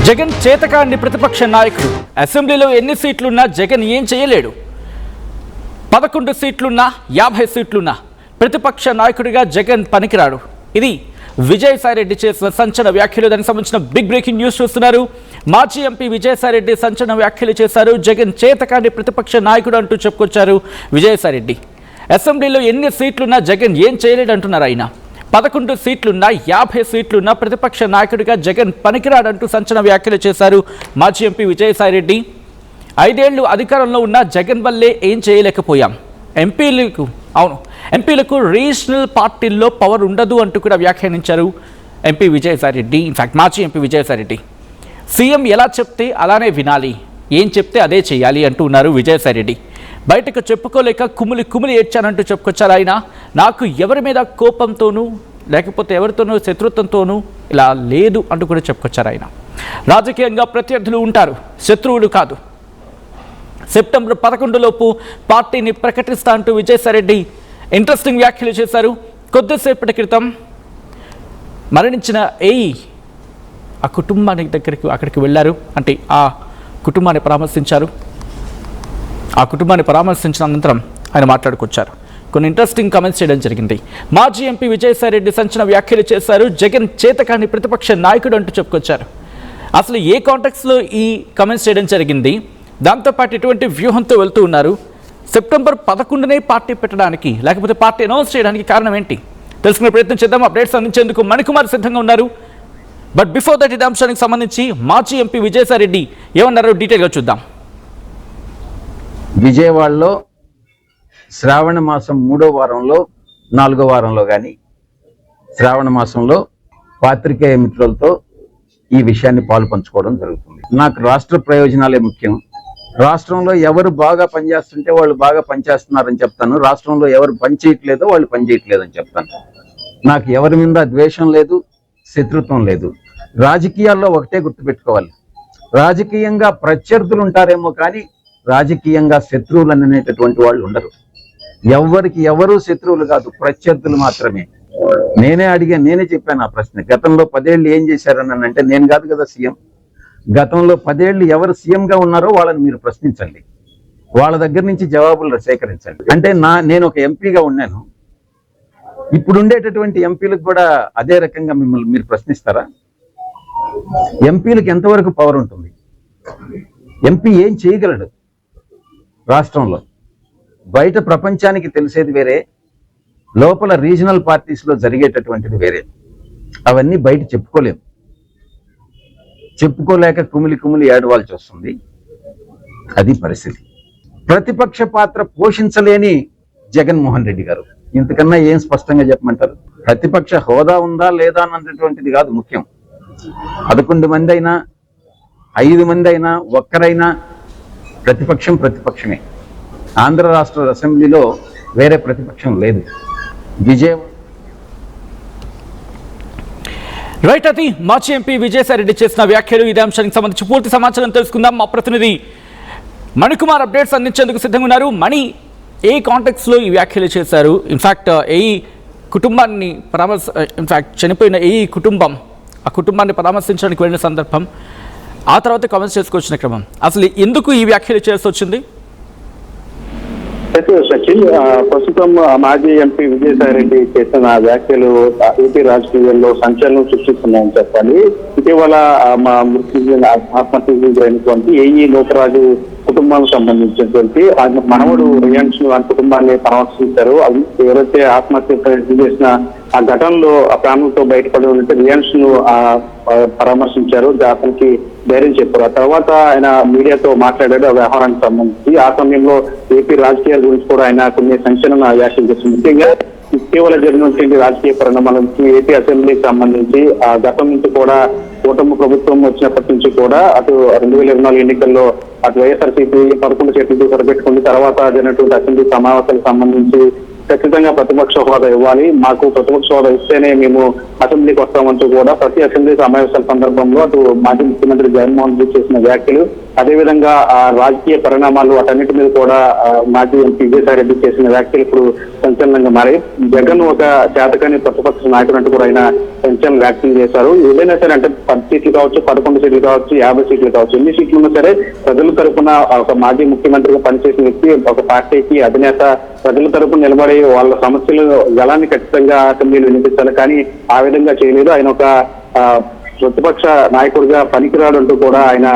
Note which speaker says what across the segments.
Speaker 1: జగన్ చేతకాని ప్రతిపక్ష నాయకుడు. అసెంబ్లీలో ఎన్ని సీట్లున్నా జగన్ ఏం చేయలేడు. 11 సీట్లున్నా 50 సీట్లున్నా ప్రతిపక్ష నాయకుడిగా జగన్ పనికిరాడు. ఇది విజయసాయిరెడ్డి చేసిన సంచలన వ్యాఖ్యలు. దానికి సంబంధించిన బిగ్ బ్రేకింగ్ న్యూస్ చూస్తున్నారు. మాజీ ఎంపీ విజయసాయిరెడ్డి సంచలన వ్యాఖ్యలు చేశారు. జగన్ చేతకాని ప్రతిపక్ష నాయకుడు అంటూ చెప్పుకొచ్చారు విజయసాయిరెడ్డి. అసెంబ్లీలో ఎన్ని సీట్లున్నా జగన్ ఏం చేయలేడు అంటున్నారు ఆయన. 11 సీట్లున్నా 50 సీట్లున్నా ప్రతిపక్ష నాయకుడిగా జగన్ పనికిరాడంటూ సంచలన వ్యాఖ్యలు చేశారు మాజీ ఎంపీ విజయసాయిరెడ్డి. 5 ఏళ్లు అధికారంలో ఉన్న జగన్ వల్లే ఏం చేయలేకపోయాం. ఎంపీలకు రీజనల్ పార్టీల్లో పవర్ ఉండదు అంటూ కూడా వ్యాఖ్యానించారు ఎంపీ విజయసాయిరెడ్డి. ఇన్ఫాక్ట్ మాజీ ఎంపీ విజయసాయిరెడ్డి సీఎం ఎలా చెప్తే అలానే వినాలి, ఏం చెప్తే అదే చేయాలి అంటూ ఉన్నారు విజయసాయిరెడ్డి. బయటకు చెప్పుకోలేక కుమిలి ఏడ్చానంటూ చెప్పుకొచ్చారు ఆయన. నాకు ఎవరి మీద కోపంతోనూ లేకపోతే ఎవరితోనూ శత్రుత్వంతోనూ ఇలా లేదు అంటూ కూడా చెప్పుకొచ్చారు ఆయన. రాజకీయంగా ప్రత్యర్థులు ఉంటారు, శత్రువులు కాదు. సెప్టెంబర్ 11 లోపు పార్టీని ప్రకటిస్తా అంటూ విజయసాయిరెడ్డి ఇంట్రెస్టింగ్ వ్యాఖ్యలు చేశారు. కొద్దిసేపటి క్రితం మరణించిన ఏఈ ఆ కుటుంబానికి అక్కడికి వెళ్ళారు. అంటే ఆ కుటుంబాన్ని పరామర్శించారు. ఆ కుటుంబాన్ని పరామర్శించిన అనంతరం ఆయన మాట్లాడుకొచ్చారు. కొన్ని ఇంట్రెస్టింగ్ కామెంట్స్ చేయడం జరిగింది. మాజీ ఎంపీ విజయసాయిరెడ్డి సంచలన వ్యాఖ్యలు చేశారు. జగన్ చేతకాని ప్రతిపక్ష నాయకుడు అంటూ చెప్పుకొచ్చారు. అసలు ఏ కాంటెక్స్లో ఈ కామెంట్స్ చేయడం జరిగింది, దాంతోపాటు ఎటువంటి వ్యూహంతో వెళ్తూ ఉన్నారు, సెప్టెంబర్ 11నే పార్టీ పెట్టడానికి లేకపోతే పార్టీ అనౌన్స్ చేయడానికి కారణం ఏంటి తెలుసుకునే ప్రయత్నం చేద్దాం. అప్డేట్స్ అందించేందుకు మణికుమార్ సిద్ధంగా ఉన్నారు. బట్ బిఫోర్ దట్ ఇదే అంశానికి సంబంధించి మాజీ ఎంపీ విజయసాయిరెడ్డి ఏమన్నారో డీటెయిల్గా చూద్దాం.
Speaker 2: విజయవాడలో శ్రావణ మాసం 3వ వారంలో 4వ వారంలో కానీ శ్రావణ మాసంలో పాత్రికేయ మిత్రులతో ఈ విషయాన్ని పాలు పంచుకోవడం జరుగుతుంది. నాకు రాష్ట్ర ప్రయోజనాలే ముఖ్యం. రాష్ట్రంలో ఎవరు బాగా పనిచేస్తుంటే వాళ్ళు బాగా పనిచేస్తున్నారని చెప్తాను. రాష్ట్రంలో ఎవరు పనిచేయట్లేదో వాళ్ళు పనిచేయట్లేదని చెప్తాను. నాకు ఎవరి మీద ద్వేషం లేదు, శత్రుత్వం లేదు. రాజకీయాల్లో ఒకటే గుర్తుపెట్టుకోవాలి, రాజకీయంగా ప్రత్యర్థులు ఉంటారేమో కానీ రాజకీయంగా శత్రువులు అనేటటువంటి వాళ్ళు ఉండరు. ఎవరికి ఎవరు శత్రువులు కాదు, ప్రత్యర్థులు మాత్రమే. నేనే చెప్పాను ఆ ప్రశ్న. గతంలో 10 ఏళ్ళు ఏం చేశారని అంటే నేను కాదు కదా సీఎం. గతంలో 10 ఏళ్ళు ఎవరు సీఎంగా ఉన్నారో వాళ్ళని మీరు ప్రశ్నించండి, వాళ్ళ దగ్గర నుంచి జవాబులు సేకరించండి. అంటే నేను ఒక ఎంపీగా ఉన్నాను, ఇప్పుడు ఉండేటటువంటి ఎంపీలకు కూడా అదే రకంగా మిమ్మల్ని మీరు ప్రశ్నిస్తారా? ఎంపీలకు ఎంతవరకు పవర్ ఉంటుంది? ఎంపీ ఏం చేయగలడు రాష్ట్రంలో? బయట ప్రపంచానికి తెలిసేది వేరే, లోపల రీజనల్ పార్టీస్లో జరిగేటటువంటిది వేరే. అవన్నీ బయట చెప్పుకోలేక కుమిలి ఏడవాల్సి వస్తుంది. అది పరిస్థితి. ప్రతిపక్ష పాత్ర పోషించలేని జగన్మోహన్ రెడ్డి గారు ఇంతకన్నా ఏం స్పష్టంగా చెప్పమంటారు? ప్రతిపక్ష హోదా ఉందా లేదా అన్నటువంటిది కాదు ముఖ్యం. 11 మంది అయినా 5 మంది అయినా ఒక్కరైనా ప్రతిపక్షమే. ఆంధ్ర రాష్ట్ర అసెంబ్లీలో వేరే ప్రతిపక్షం లేదు.
Speaker 1: రైట్, అది మాజీ ఎంపీ విజయసాయిరెడ్డి చేసిన వ్యాఖ్యలు. ఇదే అంశానికి సంబంధించి పూర్తి సమాచారం తెలుసుకుందాం. మా ప్రతినిధి మణికుమార్ అప్డేట్స్ అందించేందుకు సిద్ధంగా ఉన్నారు. మణి, ఏ కాంటెక్స్లో ఈ వ్యాఖ్యలు చేశారు? ఇన్ఫాక్ట్ కుటుంబాన్ని చనిపోయిన కుటుంబం, ఆ కుటుంబాన్ని పరామర్శించడానికి వెళ్ళిన సందర్భం, ఆ తర్వాత కామెంట్స్ చేసుకొచ్చిన క్రమం, అసలు ఎందుకు ఈ వ్యాఖ్యలు చేయాల్సి వచ్చింది?
Speaker 3: సచిన్, ప్రస్తుతం మాజీ ఎంపీ విజయసాయిరెడ్డి చేసిన వ్యాఖ్యలు ఏపీ రాజకీయాల్లో సంచలనం సృష్టిస్తున్నాయని చెప్పాలి. ఇటీవల ఆత్మహత్య గురైనటువంటి ఏఈ లోకరాజు కుటుంబానికి సంబంధించినటువంటి మనవడు రియాన్స్ ను ఆ కుటుంబాన్ని పరామర్శించారు. అది ఎవరైతే ఆత్మహత్య చేసిన ఆ ఘటనలో ఆ ప్రాణంతో బయటపడి ఉంటే రియాన్స్ ను పరామర్శించారు, అతనికి ధైర్యం చెప్పారు. ఆ తర్వాత ఆయన మీడియాతో మాట్లాడాడు ఆ వ్యవహారానికి సంబంధించి. ఆ సమయంలో ఏపీ రాజకీయాల గురించి కూడా ఆయన కొన్ని సంచలన వ్యాఖ్యలు చేసింది. ముఖ్యంగా ఇటీవల జరిగినటువంటి రాజకీయ పరిణామాల నుంచి ఏపీ అసెంబ్లీకి సంబంధించి ఆ గతం నుంచి కూడా కూటమి ప్రభుత్వం వచ్చినప్పటి నుంచి కూడా అటు 2024 ఎన్నికల్లో అటు వైఎస్ఆర్సీపీ 11 సీట్లతో సరిపెట్టుకుంది. తర్వాత జరిగినటువంటి అసెంబ్లీ సమావేశాలకు సంబంధించి ఖచ్చితంగా ప్రతిపక్ష హోదా ఇవ్వాలి, మాకు ప్రతిపక్ష హోదా ఇస్తేనే మేము అసెంబ్లీకి వస్తామంటూ కూడా ప్రతి అసెంబ్లీ సమావేశాల సందర్భంలో అటు మాజీ ముఖ్యమంత్రి జగన్మోహన్ రెడ్డి చేసిన వ్యాఖ్యలు అదేవిధంగా రాజకీయ పరిణామాలు వాటన్నిటి మీద కూడా మాజీ ఎంపీ విజయసాయి రెడ్డి చేసిన వ్యాఖ్యలు ఇప్పుడు సంచలనంగా మారి జగన్ ఒక చేతకాని ప్రతిపక్ష నాయకుడు అంటూ కూడా ఆయన సంచలన వ్యాఖ్యలు చేశారు. ఏదైనా సరే అంటే 10 సీట్లు కావచ్చు, 11 సీట్లు కావచ్చు, 50 సీట్లు కావచ్చు, ఎన్ని సీట్లు ఉన్నా సరే ప్రజల తరపున ఒక మాజీ ముఖ్యమంత్రిగా పనిచేసిన వ్యక్తి ఒక పార్టీకి అధినేత ప్రజల తరపున నిలబడి వాళ్ళ సమస్యలు గలాన్ని ఖచ్చితంగా అసెంబ్లీలో వినిపించాలి. కానీ ఆ విధంగా చేయలేదు. ఆయన ఒక ప్రతిపక్ష నాయకుడిగా పనికిరాడు అంటూ కూడా ఆయన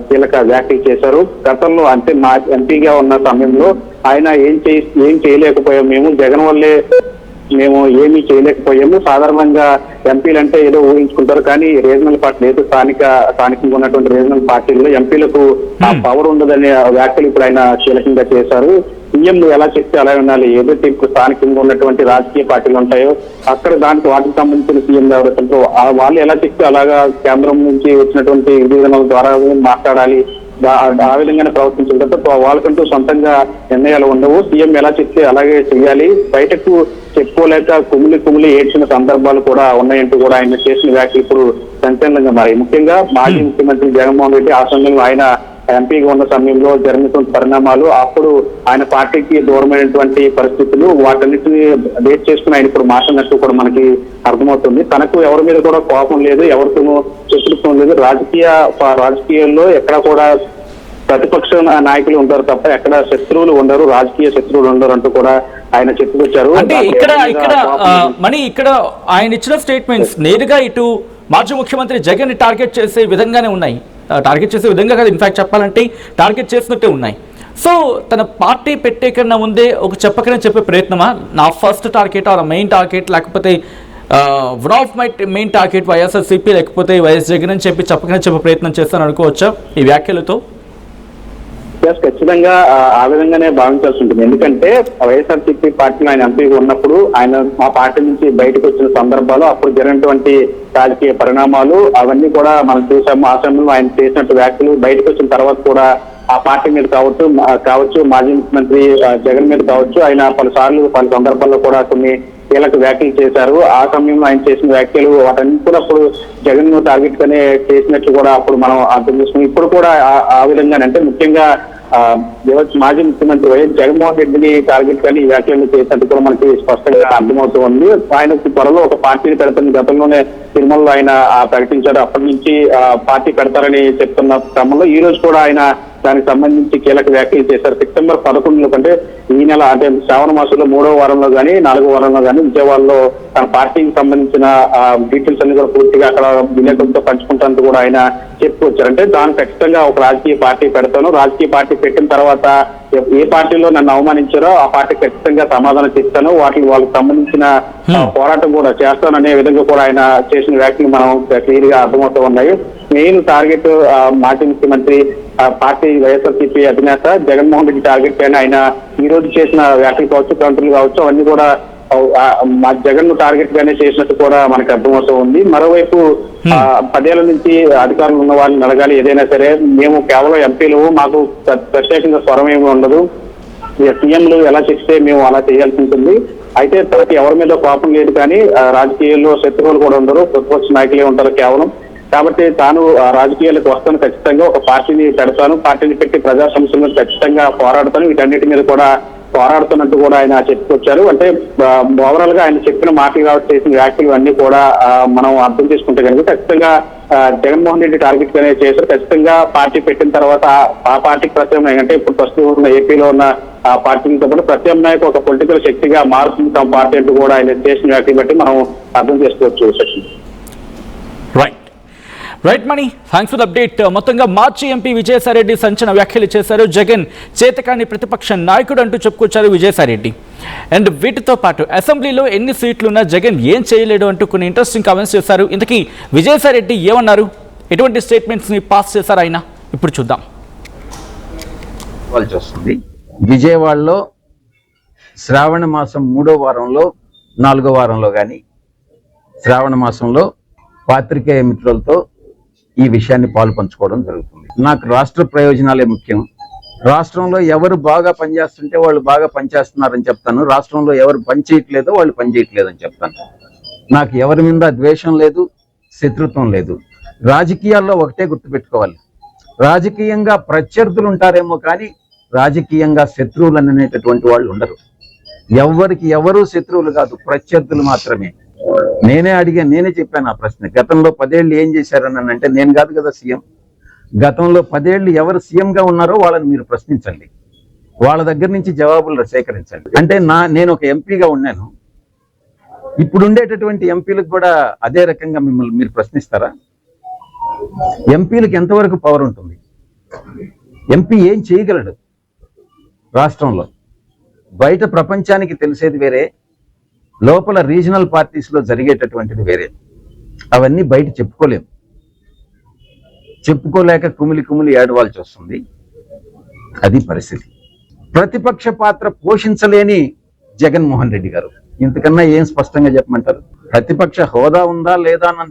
Speaker 3: కీలక వ్యాఖ్యలు చేశారు. గతంలో అంటే మా ఎంపీగా ఉన్న సమయంలో ఆయన ఏం చేయలేకపోయాం, మేము జగన్ వల్లే మేము ఏమీ చేయలేకపోయాము. సాధారణంగా ఎంపీలు అంటే ఏదో ఊహించుకుంటారు, కానీ రీజనల్ పార్టీ లేదు, స్థానికంగా ఉన్నటువంటి రీజనల్ పార్టీల్లో ఎంపీలకు ఆ పవర్ ఉండదనే వ్యాఖ్యలు ఇప్పుడు ఆయన కీలకంగా చేశారు. సీఎం ఎలా చెప్తే అలా ఉండాలి. ఏదైతే ఇప్పుడు స్థానికంగా ఉన్నటువంటి రాజకీయ పార్టీలు ఉంటాయో అక్కడ వాటికి సంబంధించిన సీఎం ఎవరైతే వాళ్ళు ఎలా చెప్తే అలాగా కేంద్రం నుంచి వచ్చినటువంటి విధానాల ద్వారా మాట్లాడాలి, ఆ విధంగానే ప్రవర్తించాలి తప్ప వాళ్ళకంటూ సొంతంగా నిర్ణయాలు ఉండవు. సీఎం ఎలా చెప్తే అలాగే చెయ్యాలి. బయటకు చెప్పుకోలేక కుమిలి ఏడ్చిన సందర్భాలు కూడా ఉన్నాయంటూ కూడా ఆయన చేసిన వ్యాఖ్యలు ఇప్పుడు సంచలనంగా మారాయి. ముఖ్యంగా మాజీ ముఖ్యమంత్రి జగన్మోహన్ రెడ్డి ఆ సమయంలో ఆయన ఎంపీగా ఉన్న సమయంలో జరిగినటువంటి పరిణామాలు, అప్పుడు ఆయన పార్టీకి దూరమైనటువంటి పరిస్థితులు, వాటన్నిటిని బేస్ చేసుకుని ఆయన ఇప్పుడు మాట్లాడినట్టు కూడా మనకి అర్థమవుతుంది. తనకు ఎవరి మీద కూడా కోపం లేదు, ఎవరితోనూ శత్రుత్వం లేదు. రాజకీయాల్లో ఎక్కడ కూడా ప్రతిపక్ష నాయకులు ఉంటారు తప్ప ఎక్కడ శత్రువులు ఉండరు, రాజకీయ శత్రువులు ఉండరు అంటూ కూడా ఆయన చెప్పుకొచ్చారు.
Speaker 1: అంటే ఇక్కడ ఆయన ఇచ్చిన స్టేట్మెంట్స్ నేరుగా ఇటు మాజీ ముఖ్యమంత్రి జగన్ ని టార్గెట్ చేసే విధంగానే ఉన్నాయి. టార్గెట్ చేసే విధంగా కాదు, ఇన్ఫాక్ట్ చెప్పాలంటే టార్గెట్ చేసినట్టే ఉన్నాయి. సో తన పార్టీ పెట్టే కన్నా ముందే ఒక చెప్పకనే చెప్పే ప్రయత్నమా, నా first target or main target, లేకపోతే one of my main target YSRCP లేకపోతే వైఎస్ జగన్ అని చెప్పకనే చెప్పే ప్రయత్నం చేస్తాను అనుకోవచ్చా ఈ వ్యాఖ్యలతో?
Speaker 3: ఖచ్చితంగా ఆ విధంగానే భావించాల్సి ఉంటుంది. ఎందుకంటే వైఎస్ఆర్సీపీ పార్టీలో ఆయన ఎంపీగా ఉన్నప్పుడు ఆయన మా పార్టీ నుంచి బయటకు వచ్చిన సందర్భాలు, అప్పుడు జరిగినటువంటి రాజకీయ పరిణామాలు అవన్నీ కూడా మనం చూసాము. ఆ సమయంలో ఆయన చేసినట్టు వ్యాఖ్యలు బయటకు వచ్చిన తర్వాత కూడా ఆ పార్టీ మీద కావచ్చు మాజీ ముఖ్యమంత్రి జగన్ మీద కావచ్చు ఆయన పలు సందర్భాల్లో కూడా కొన్ని కీలక వ్యాఖ్యలు చేశారు. ఆ సమయంలో ఆయన చేసిన వ్యాఖ్యలు వాటన్ని కూడా అప్పుడు జగన్ టార్గెట్ గానే చేసినట్లు కూడా అప్పుడు మనం అర్థం చేసుకున్నాం. ఇప్పుడు కూడా ఆ విధంగానే అంటే ముఖ్యంగా మాజీ ముఖ్యమంత్రి వైఎస్ జగన్మోహన్ రెడ్డిని టార్గెట్ కానీ ఈ వ్యాఖ్యలు చేసినట్టు కూడా మనకి స్పష్టంగా అర్థమవుతూ ఉంది. ఆయనకు త్వరలో ఒక పార్టీని పెడతాను గతంలోనే తిరుమలలో ఆయన ప్రకటించారు. అప్పటి నుంచి పార్టీ పెడతారని చెప్తున్న క్రమంలో ఈ రోజు కూడా ఆయన దానికి సంబంధించి కీలక వ్యాఖ్యలు చేశారు. సెప్టెంబర్ 11 కంటే ఈ నెల అంటే శ్రావణ మాసంలో 3వ వారంలో కానీ 4వ వారంలో కానీ విజయవాడలో తన పార్టీకి సంబంధించిన డీటెయిల్స్ అన్ని కూడా పూర్తిగా అక్కడ విలేకరులతో పంచుకుంటానంటూ కూడా ఆయన చెప్పుకొచ్చారు. అంటే దాన్ని ఖచ్చితంగా ఒక రాజకీయ పార్టీ పెడతాను, రాజకీయ పార్టీ పెట్టిన తర్వాత ఏ పార్టీలో నన్ను అవమానించారో ఆ పార్టీ ఖచ్చితంగా సమాధానం చెప్తాను, వాళ్ళకి సంబంధించిన పోరాటం కూడా చేస్తాను అనే విధంగా కూడా ఆయన చేసిన వ్యాఖ్యలు మనం క్లియర్ గా అర్థమవుతూ ఉన్నాయి. మెయిన్ టార్గెట్ మాజీ ముఖ్యమంత్రి పార్టీ వైఎస్ఆర్సీపీ అధినేత జగన్మోహన్ రెడ్డి టార్గెట్ పైన ఆయన ఈ రోజు చేసిన వ్యాఖ్యలు కావచ్చు, కౌంటర్లు కావచ్చు, అవన్నీ కూడా మా జగన్ టార్గెట్ గానే చేసినట్టు కూడా మనకు అర్థమవుతూ ఉంది. మరోవైపు 10 ఏళ్ల నుంచి అధికారులు ఉన్న వాళ్ళని అడగాలి ఏదైనా సరే, మేము కేవలం ఎంపీలు, మాకు ప్రత్యేకంగా స్వరం ఏమి ఉండదు, సీఎంలు ఎలా చెప్తే మేము అలా చేయాల్సి ఉంటుంది. అయితే తనకి ఎవరి మీద కోపం లేదు, కానీ రాజకీయాల్లో శత్రువులు కూడా ఉండరు, ప్రతిపక్ష నాయకులే ఉంటారు కేవలం. కాబట్టి తాను రాజకీయాలకు వస్తాను, ఖచ్చితంగా ఒక పార్టీని పెడతాను, పార్టీని పెట్టి ప్రజా సమస్యల మీద ఖచ్చితంగా పోరాడతాను, వీటన్నిటి మీద కూడా పోరాడుతున్నట్టు కూడా ఆయన చెప్పుకొచ్చారు. అంటే ఓవరాల్ గా ఆయన చెప్పిన మాటలు కాబట్టి చేసిన వ్యాఖ్యలు అన్ని కూడా మనం అర్థం చేసుకుంటే కనుక ఖచ్చితంగా జగన్మోహన్ రెడ్డి టార్గెట్ గానే చేశారు. ఖచ్చితంగా పార్టీ పెట్టిన తర్వాత ఆ పార్టీకి ప్రత్యామ్నాయం అంటే ఇప్పుడు ప్రస్తుతం ఉన్న ఏపీలో ఉన్న ఆ పార్టీతో పాటు ప్రత్యామ్నాయకు ఒక పొలిటికల్ శక్తిగా మారుతుంది తమ పార్టీ అంటూ కూడా ఆయన చేసిన వ్యాఖ్యలు బట్టి మనం అర్థం చేసుకోవచ్చు. Session
Speaker 1: right Mani, thanks for the update. మొత్తంగా మాజీ ఎంపీ విజయసాయిరెడ్డి సంచలన వ్యాఖ్యలు చేశారు. జగన్ చేతకాని ప్రతిపక్ష నాయకుడు అంటూ చెప్పుకొచ్చారు విజయసాయిరెడ్డి. అండ్ వీటితో పాటు అసెంబ్లీలో ఎన్ని సీట్లున్నా జగన్ ఏం చేయలేడు అంటూ కొన్ని ఇంట్రెస్టింగ్ కామెంట్స్ చేశారు. ఇంతకీ విజయసాయిరెడ్డి ఏమన్నారు, ఎటువంటి స్టేట్మెంట్స్ని పాస్ చేశారు ఆయన, ఇప్పుడు చూద్దాం.
Speaker 2: వస్తుంది విజయవాడలో శ్రావణ మాసం 3వ వారంలో 4వ వారంలో కానీ శ్రావణ మాసంలో పాత్రికేయ మిత్రులతో ఈ విషయాన్ని పాలు పంచుకోవడం జరుగుతుంది. నాకు రాష్ట్ర ప్రయోజనాలే ముఖ్యం. రాష్ట్రంలో ఎవరు బాగా పనిచేస్తుంటే వాళ్ళు బాగా పనిచేస్తున్నారని చెప్తాను, రాష్ట్రంలో ఎవరు పనిచేయట్లేదో వాళ్ళు పనిచేయట్లేదని చెప్తాను. నాకు ఎవరి మీద ద్వేషం లేదు, శత్రుత్వం లేదు. రాజకీయాల్లో ఒకటే గుర్తుపెట్టుకోవాలి, రాజకీయంగా ప్రత్యర్థులు ఉంటారేమో కానీ రాజకీయంగా శత్రువులు అనేటటువంటి వాళ్ళు ఉండరు. ఎవరికి ఎవరు శత్రువులు కాదు, ప్రత్యర్థులు మాత్రమే. నేనే చెప్పాను ఆ ప్రశ్న. గతంలో 10 ఏళ్ళు ఏం చేశారని అంటే, నేను కాదు కదా సీఎం. గతంలో 10 ఏళ్ళు ఎవరు సీఎంగా ఉన్నారో వాళ్ళని మీరు ప్రశ్నించండి, వాళ్ళ దగ్గర నుంచి జవాబులు సేకరించండి. అంటే నేను ఒక ఎంపీగా ఉన్నాను, ఇప్పుడు ఉండేటటువంటి ఎంపీలకు కూడా అదే రకంగా మిమ్మల్ని మీరు ప్రశ్నిస్తారా? ఎంపీలకు ఎంతవరకు పవర్ ఉంటుంది? ఎంపీ ఏం చేయగలడు రాష్ట్రంలో? బయట ప్రపంచానికి తెలిసేది వేరే, లోపల రీజనల్ పార్టీస్ లో జరిగేటటువంటిది వేరే. అవన్నీ బయట చెప్పుకోలేక కుమిలి ఏడవాల్సి వస్తుంది. అది పరిస్థితి. ప్రతిపక్ష పాత్ర పోషించలేని జగన్మోహన్ రెడ్డి గారు, ఇంతకన్నా ఏం స్పష్టంగా చెప్పమంటారు? ప్రతిపక్ష హోదా ఉందా లేదా అన్నది